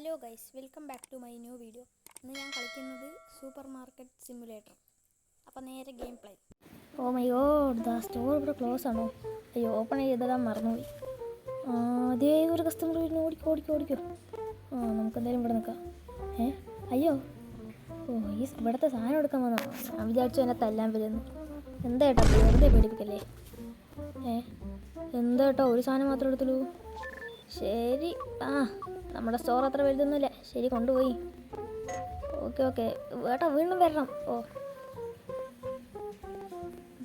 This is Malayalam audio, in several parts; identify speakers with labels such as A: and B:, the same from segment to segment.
A: Hello guys, welcome back to my new video. ഇന്ന് ഞാൻ കളിക്കുന്നത് സൂപ്പർ മാർക്കറ്റ് സിമുലേറ്റർ. അപ്പോൾ നേരെ game play. Oh my god, ദാ സ്റ്റോർ ഇവിടെ ക്ലോസ് ആണോ? അയ്യോ, ഓപ്പൺ ചെയ്തിടാൻ മറന്നുപോയി. അതേ ഒരു കസ്റ്റമർ വരുന്നു. ഓടിക്കോ. നമുക്കെന്തായാലും ഇവിടെ നിൽക്കാം. അയ്യോ, ഈ ഇവിടുത്തെ സാധനം എടുക്കാൻ വന്നോ? ഞാൻ വിചാരിച്ചു എന്നെ തല്ലാൻ വരുന്നു. എന്താ ഏട്ടാ, വെറുതെ പേടിപ്പിക്കല്ലേ. എന്താ ഏട്ടാ, ഒരു സാധനം മാത്രം എടുത്തുള്ളൂ. ശരി, നമ്മുടെ സ്റ്റോർ അത്ര വലുതൊന്നുമില്ല. ശരി, കൊണ്ടുപോയി. ഓക്കെ ഏട്ടാ, വീണ്ടും വരണം.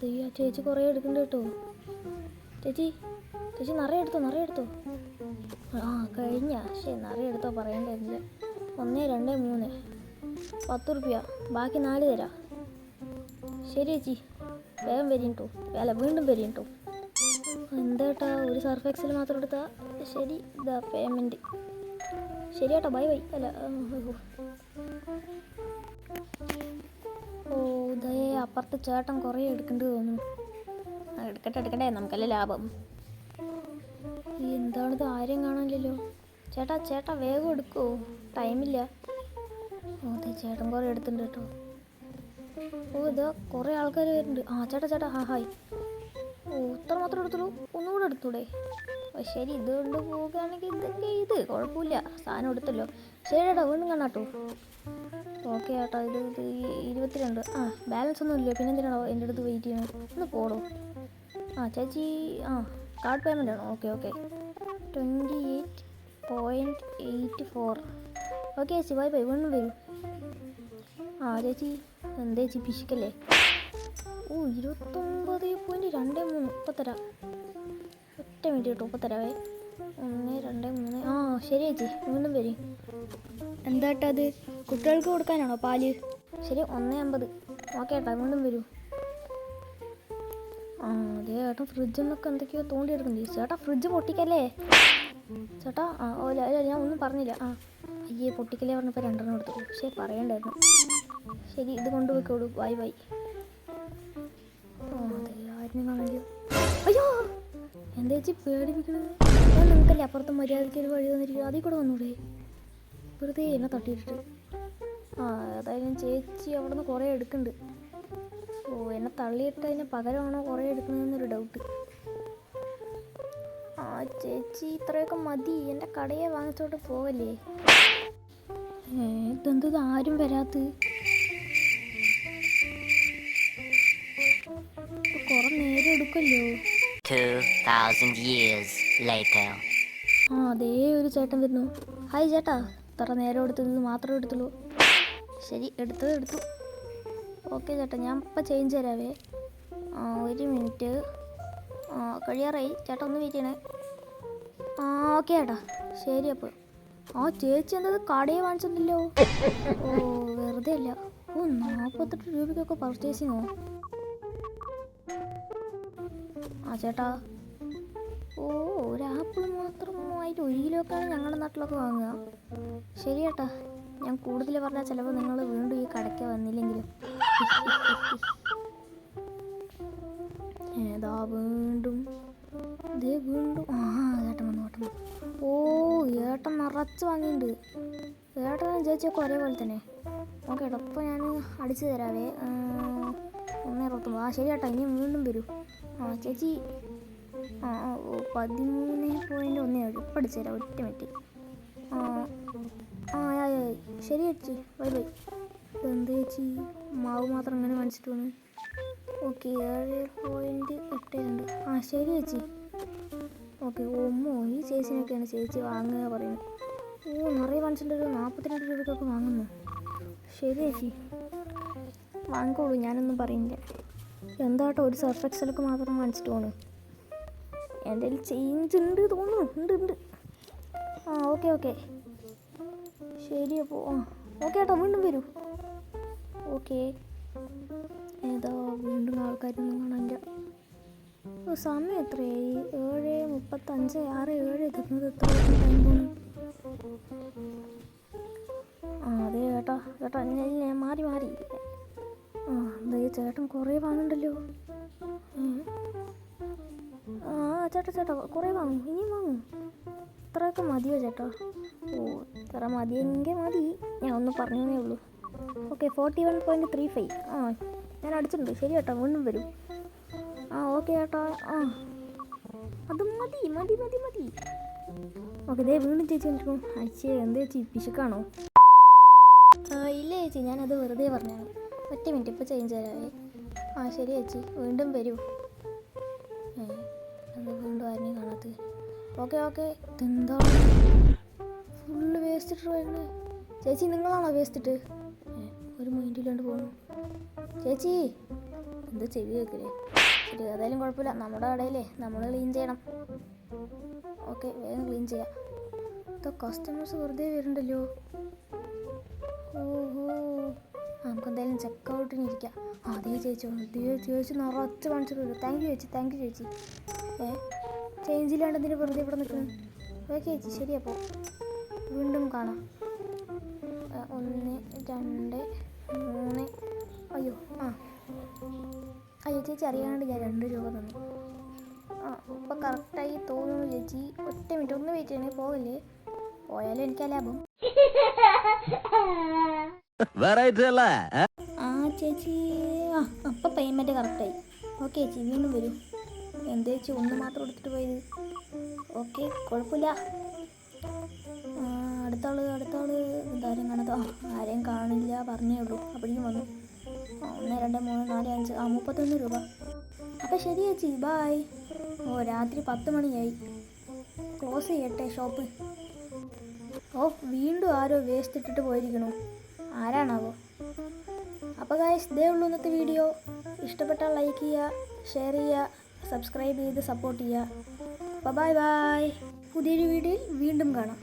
A: ദയ്യാ, ചേച്ചി കുറേ എടുക്കണ്ട കേട്ടോ. ചേച്ചി നിറയെ എടുത്തോ. കഴിഞ്ഞ നിറയെ എടുത്തോ പറയണ്ടായിരുന്നില്ല. 1 2 3 10 റുപ്യ, ബാക്കി 4 തരാം. ശരി ചേച്ചി, വേഗം വരീട്ടോ. വീണ്ടും വരീട്ടോ. എന്താ ഏട്ടാ, ഒരു സർഫ് എക്സൽ മാത്രം എടുത്താ? ശരി, ഇതാ പേയ്മെൻറ്റ്. ശരി ഏട്ടാ, ബൈ. ഇതേ അപ്പുറത്ത് ചേട്ടൻ കുറേ എടുക്കേണ്ടത് തോന്നുന്നു. എടുക്കട്ടെ, നമുക്കല്ലേ ലാഭം. എന്താണിത്, ആരെയും കാണാനില്ലല്ലോ. ചേട്ടാ വേഗം എടുക്കുമോ? ടൈമില്ല. അതെ, ചേട്ടൻ കുറേ എടുത്തിട്ടുണ്ട് കേട്ടോ. ഇതാ കുറേ ആൾക്കാർ വരുന്നുണ്ട്. ചേട്ടാ ഹായ്. ഇത്ര മാത്രം എടുത്തുള്ളൂ, ഒന്നുകൂടെ എടുത്തൂടെ? ശരി, ഇതുകൊണ്ട് പോവുകയാണെങ്കിൽ ഇത് കുഴപ്പമില്ല, സാധനം എടുത്തല്ലോ. ശരി ഏട്ടാ, വീണ്ടും കാണാട്ടോ. ഓക്കെ ഏട്ടാ, ഇത് 22. ബാലൻസ് ഒന്നും ഇല്ല, പിന്നെ എന്തിനാണോ എൻ്റെ അടുത്ത് വെയിറ്റ് ചെയ്യണം? ഒന്ന് പോടോ. ചേച്ചി, കാർഡ് പേയ്മെൻ്റ് ആണോ? ഓക്കെ 28.84. ഓക്കെ ചേച്ചി, ബൈ. വീണ്ടും വരൂ. ചേച്ചി, എന്താ ചേച്ചി പിശുക്കല്ലേ? 29.23. ഇപ്പം തരാം. ഒറ്റ മിനിറ്റ് കേട്ടോ, ഇപ്പം തരാവേ. 1 2 3. ശരി ചേച്ചി, വീണ്ടും വരും. എന്താ ഏട്ടാ, അത് കുട്ടികൾക്ക് കൊടുക്കാനാണോ പാല്? ശരി, 1.50. ഓക്കെ ഏട്ടാ, വീണ്ടും വരൂ. അതെ ഏട്ടൻ ഫ്രിഡ്ജിൽ നിന്നൊക്കെ എന്തൊക്കെയോ തോണ്ടിയെടുക്കുന്നുണ്ട്. ചേട്ടാ, ഫ്രിഡ്ജ് പൊട്ടിക്കല്ലേ ചേട്ടാ. ഞാൻ ഒന്നും പറഞ്ഞില്ല. അയ്യേ, പൊട്ടിക്കല്ലേ പറഞ്ഞപ്പോൾ 2 എടുത്തു. പക്ഷേ പറയണ്ടായിരുന്നു. ശരി, ഇത് കൊണ്ടുപോയിക്കോളൂ. ബൈ. അതെ, ആരും കാണില്ല. അയ്യോ, എന്താ ചേച്ചി പേടിപ്പിക്കണത്? ഞാൻ നിങ്ങൾക്കല്ലേ അപ്പുറത്ത് മര്യാദയ്ക്ക് ഒരു വഴി തന്നിരിക്കും, അതിൽ കൂടെ വന്നൂടെ? വെറുതെ എന്നെ തട്ടിയിട്ടിട്ട്. ഏതായാലും ചേച്ചി അവിടെ നിന്ന് കുറേ എടുക്കുന്നുണ്ട്. എന്നെ തള്ളിയിട്ട് അതിന് പകരമാണോ കുറേ എടുക്കുന്നതെന്നൊരു ഡൗട്ട്. ചേച്ചി, ഇത്രയൊക്കെ മതി. എൻ്റെ കടയെ വാങ്ങിച്ചോട്ട് പോവല്ലേ? ഇതെന്തത് ആരും വരാത്ത? കുറെ നേരം എടുക്കല്ലോ.
B: 2000 years later.
A: അതേ ഒരു ചേട്ടൻ വരുന്നു. ഹായ് ചേട്ടാ, ഇത്ര നേരം എടുത്തത് മാത്രമേ എടുത്തുള്ളൂ. ശരി, എടുത്തു. ഓക്കെ ചേട്ടാ, ഞാൻ ഇപ്പം ചേഞ്ച് തരാവേ. 1 മിനിറ്റ്. കഴിയാറായി ചേട്ടാ, ഒന്ന് വെയിറ്റ് ചെയ്യണേ. ഓക്കെ ചേട്ടാ, ശരി. അപ്പോൾ ചേച്ചി എന്തത് കടയെ വാങ്ങിച്ചിട്ടില്ലോ? വെറുതെ അല്ല. 48 രൂപയ്ക്കൊക്കെ പർച്ചേസിങ്ങോ? ചേട്ടാ, ഒരു ആപ്പിൾ മാത്രം ആയിട്ട് 1 കിലോക്കാണ് ഞങ്ങളുടെ നാട്ടിലൊക്കെ വാങ്ങുക. ശരി ചേട്ടാ, ഞാൻ കൂടുതൽ പറഞ്ഞാൽ ചിലപ്പോൾ നിങ്ങൾ വീണ്ടും ഈ കടയ്ക്ക് വന്നില്ലെങ്കിലും. വീണ്ടും ഏട്ടൻ വന്നു. ഏട്ടൻ നിറച്ച് വാങ്ങിയിട്ടുണ്ട്. ഏട്ടനും ചേച്ചിയൊക്കെ ഒരേപോലെ തന്നെ. ഓക്കെ ഏട്ടാ, അപ്പോൾ ഞാൻ അടിച്ചു തരാവേ. 1.29. ശരി ഏട്ടാ, ഇനി വീണ്ടും വരൂ. ചേച്ചി, 13.1. ഇപ്പം അടിച്ചു തരാം, ഒറ്റ മിനിറ്റ്. ശരി ചേച്ചി, ബൈ. എന്താ ചേച്ചി, മാവ് മാത്രം ഇങ്ങനെ വാങ്ങിച്ചിട്ട് വന്നു? ഓക്കെ, 7.82. ശരി ചേച്ചി. ഓക്കെ. ഈ ചേച്ചിനൊക്കെയാണ് ചേച്ചി വാങ്ങുക പറയുന്നത്. നിറയെ വാങ്ങിച്ചിട്ടുണ്ടല്ലോ. 42 രൂപയ്ക്കൊക്കെ വാങ്ങുന്നു. ശരി ചേച്ചി, വാങ്ങിക്കോളൂ, ഞാനൊന്നും പറയുന്നില്ല. എന്താട്ടോ, ഒരു സർഫ് എക്സലൊക്കെ മാത്രം വാങ്ങിച്ചിട്ട് പോണു? എൻ്റെ കയ്യിൽ ചേഞ്ച് ഉണ്ട് തോന്നുന്നു. ഉണ്ട്. ഓക്കെ ശരി. അപ്പോൾ ഓക്കെ ഏട്ടാ, വീണ്ടും വരൂ. ഓക്കെ. വീണ്ടും ആൾക്കാരൊന്നും കാണാനില്ല. സമയം എത്രയായി? 7:35. 6:07 എത്തുന്നത്. എത്ര ടൈം പോണു? അതെ ചേട്ടാ, ഞാൻ മാറി. എന്താ ചേട്ടൻ കുറേ വാങ്ങണ്ടല്ലോ. ചേട്ടാ കുറേ വാങ്ങും, ഇനിയും വാങ്ങും. ഇത്രയൊക്കെ മതിയോ ചേട്ടാ? ഓ ഇത്ര മതിയെങ്കിൽ മതി, ഞാൻ ഒന്ന് പറഞ്ഞേ ഉള്ളൂ. ഓക്കെ 41.35. ആ ഞാൻ അടിച്ചിട്ടുണ്ട്. ശരി കേട്ടോ, വീണ്ടും വരും. ആ ഓക്കെ ചേട്ടാ. ആ അത് മതി മതി മതി മതി. ഓക്കെ ദേ വീണ്ടും ചേച്ചി വിളിക്കും. അച്ഛേ എന്താ ചേച്ചി പിശുക്കാണോ? ഇല്ല ചേച്ചി, ഞാനത് വെറുതെ പറഞ്ഞാണ്. ഒറ്റ മിനിറ്റ്, ഇപ്പോൾ ചേഞ്ച് തരാവേ. ആ ശരി ചേച്ചി, വീണ്ടും വരൂ. അത് വീണ്ടും ആരെയും കാണാത്ത. Okay okay. ഇതെന്താ ഫുള്ള് വേസ്റ്റ് ഇട്ട് വരുന്നത്? ചേച്ചി നിങ്ങളാണോ വേസ്റ്റ് ഇട്ട്? ഒരു മൈൻഡില്ലാണ്ട് പോകുന്നു. ചേച്ചി എന്താ ചെവി കേൾക്കില്ലേ? ശരി ഏതായാലും കുഴപ്പമില്ല, നമ്മുടെ കടയിലേ നമ്മൾ ക്ലീൻ ചെയ്യണം. ഓക്കെ വേഗം ക്ലീൻ ചെയ്യാം. ഇതോ കസ്റ്റമേഴ്സ് വെറുതെ വരുന്നുണ്ടല്ലോ. ഓഹോ നമുക്ക് എന്തായാലും ചെക്ക് ഔട്ടിന് ഇരിക്കാം. അതേ ചേച്ചി ചേച്ചി നിറച്ച് കാണിച്ചിട്ട് വരും. താങ്ക് യു ചേച്ചി, താങ്ക് യു ചേച്ചി. ചേഞ്ചില്ലാണ്ട് എന്തിനു വെറുതെ ഇവിടെ നിൽക്കുന്നു? ഓക്കെ ചേച്ചി ശരി, അപ്പോൾ വീണ്ടും കാണാം. 1 2 3. അയ്യോ അയ്യോ ചേച്ചി അറിയാണ്ട് ഞാൻ 2 രൂപ തന്നു. ഇപ്പം കറക്റ്റായി തോന്നുന്നു ചേച്ചി. ഒറ്റ മിനിറ്റ് ഒന്ന് വെയിറ്റ് ചെയ്യണേ, പോകല്ലേ. പോയാലും എനിക്കാ ലാഭം. ആ ചേച്ചി അപ്പം പേയ്മെൻറ്റ് കറക്റ്റായി. ഓക്കെ ചേച്ചി വീണ്ടും വരും. എന്താ ചേച്ചി ഒന്ന് മാത്രം എടുത്തിട്ട് പോയത്? ഓക്കെ കുഴപ്പമില്ല. അടുത്താള് എന്തായാലും കാണാത്ത. ആരെയും കാണില്ല പറഞ്ഞേ ഉള്ളൂ, അപ്പോഴേക്കും വന്നു. 1 2 3 4 5 31 രൂപ. അപ്പം ശരി ചേച്ചി ബായ്. രാത്രി 10 മണിയായി, ക്ലോസ് ചെയ്യട്ടെ ഷോപ്പ്. വീണ്ടും ആരോ വേസ്റ്റ് ഇട്ടിട്ട് പോയിരിക്കണു. ആരാണാവോ? അപ്പോൾ ഗായ്സ് ഇതേ ഉള്ളൂ ഇന്നത്തെ വീഡിയോ. ഇഷ്ടപ്പെട്ടാൽ ലൈക്ക് ചെയ്യുക, ഷെയർ ചെയ്യുക, സബ്സ്ക്രൈബ് ചെയ്ത് സപ്പോർട്ട് ചെയ്യുക. Bye bye. പുതിയൊരു വീഡിയോയിൽ വീണ്ടും കാണാം.